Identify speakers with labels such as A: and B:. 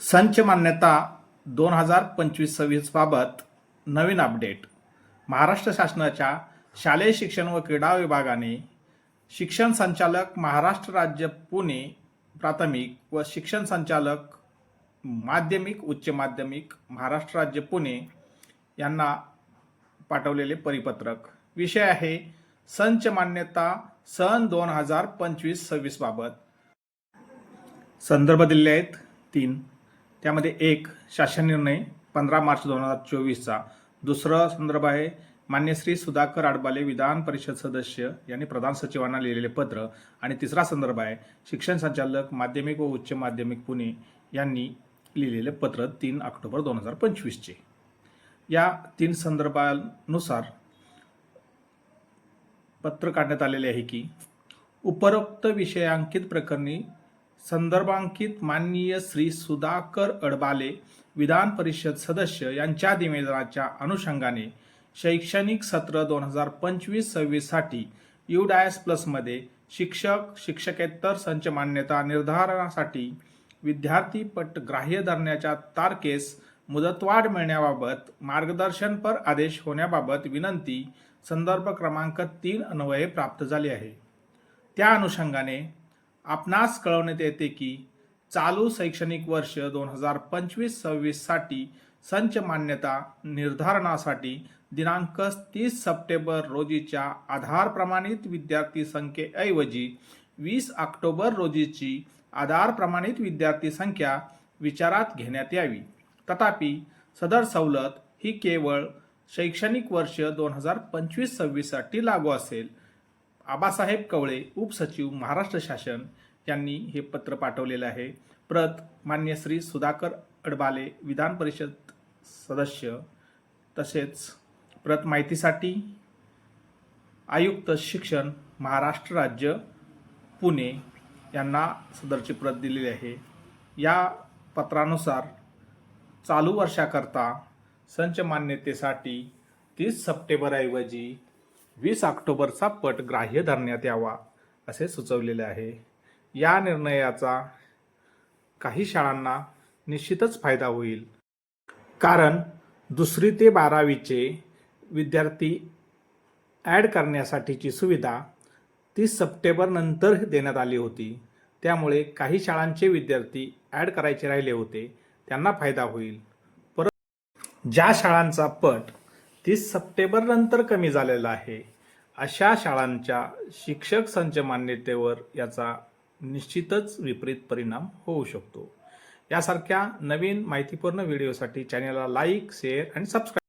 A: संच मान्यता 2025-26 बाबत नवीन अपडेट. महाराष्ट्र शासनाच्या शालेय शिक्षण व क्रीडा विभागाने शिक्षण संचालक महाराष्ट्र राज्य पुणे प्राथमिक व शिक्षण संचालक माध्यमिक उच्च माध्यमिक महाराष्ट्र राज्य पुणे यांना पाठवलेले परिपत्रक. विषय आहे संच मान्यता सन 2025-26 बाबत. संदर्भ दिले आहेत 3. त्यामध्ये 1 शासन निर्णय 15 मार्च 2024चा. दुसरा संदर्भ आहे मान्य श्री सुधाकर अडबाले विधान परिषद सदस्य यांनी प्रधान सचिवांना लिहिलेले पत्र. आणि तिसरा संदर्भ आहे शिक्षण संचालक माध्यमिक व उच्च माध्यमिक पुणे यांनी लिहिलेले पत्र 3 ऑक्टोबर 2025चे. या 3 संदर्भानुसार पत्र काढण्यात आलेले आहे की उपरोक्त विषयांकित प्रकरणी संदर्भांकित माननीय श्री सुधाकर अडबाले विधान परिषद सदस्य यांच्या निवेदनाच्या अनुषंगाने शैक्षणिक सत्र 2025-26 साठी UDAS+मध्ये शिक्षक शिक्षकेतर संच मान्यता निर्धारणासाठी विद्यार्थी पट ग्राह्य धरण्याच्या तारखेस मुदतवाढ मिळण्याबाबत मार्गदर्शनपर आदेश होण्याबाबत विनंती संदर्भ क्रमांक 3 अन्वये प्राप्त झाली आहे. त्या अनुषंगाने आपणास कळवण्यात येते की चालू शैक्षणिक वर्ष 2025-26 साठी संच मान्यता निर्धारणासाठी दिनांक 30 सप्टेंबर रोजीच्या आधार प्रमाणित विद्यार्थी संख्येऐवजी 20 ऑक्टोबर रोजीची आधार प्रमाणित विद्यार्थी संख्या विचारात घेण्यात यावी. तथापि सदर सवलत ही केवळ शैक्षणिक वर्ष 2025-26 साठी लागू असेल. आबासाहेब कवळे उपसचिव महाराष्ट्र शासन यांनी हे पत्र पाठवलेले आहे. प्रत मान्य श्री सुधाकर अडबाले विधान परिषद सदस्य. तसेच प्रत माहितीसाठी आयुक्त शिक्षण महाराष्ट्र राज्य पुणे यांना सदरची प्रत दिलेली आहे. या पत्रानुसार चालू वर्षाकरता संच मान्यतेसाठी 30 सप्टेंबरऐवजी 20 ऑक्टोबरचा पट ग्राह्य धरण्यात यावा असे सुचवलेले आहे. या निर्णयाचा काही शाळांना निश्चितच फायदा होईल, कारण 2री ते 12वीचे विद्यार्थी ॲड करण्यासाठीची सुविधा 30 सप्टेंबर नंतर देण्यात आली होती. त्यामुळे काही शाळांचे विद्यार्थी ॲड करायचे राहिले होते, त्यांना फायदा होईल. परंतु ज्या शाळांचा पट 30 सप्टेंबर नंतर कमी झालेला आहे अशा शाळांच्या शिक्षक संच मान्यतेवर याचा निश्चितच विपरीत परिणाम होऊ शकतो. यासारख्या नवीन माहितीपूर्ण व्हिडिओसाठी चॅनलला लाईक, शेअर आणि सबस्क्राईब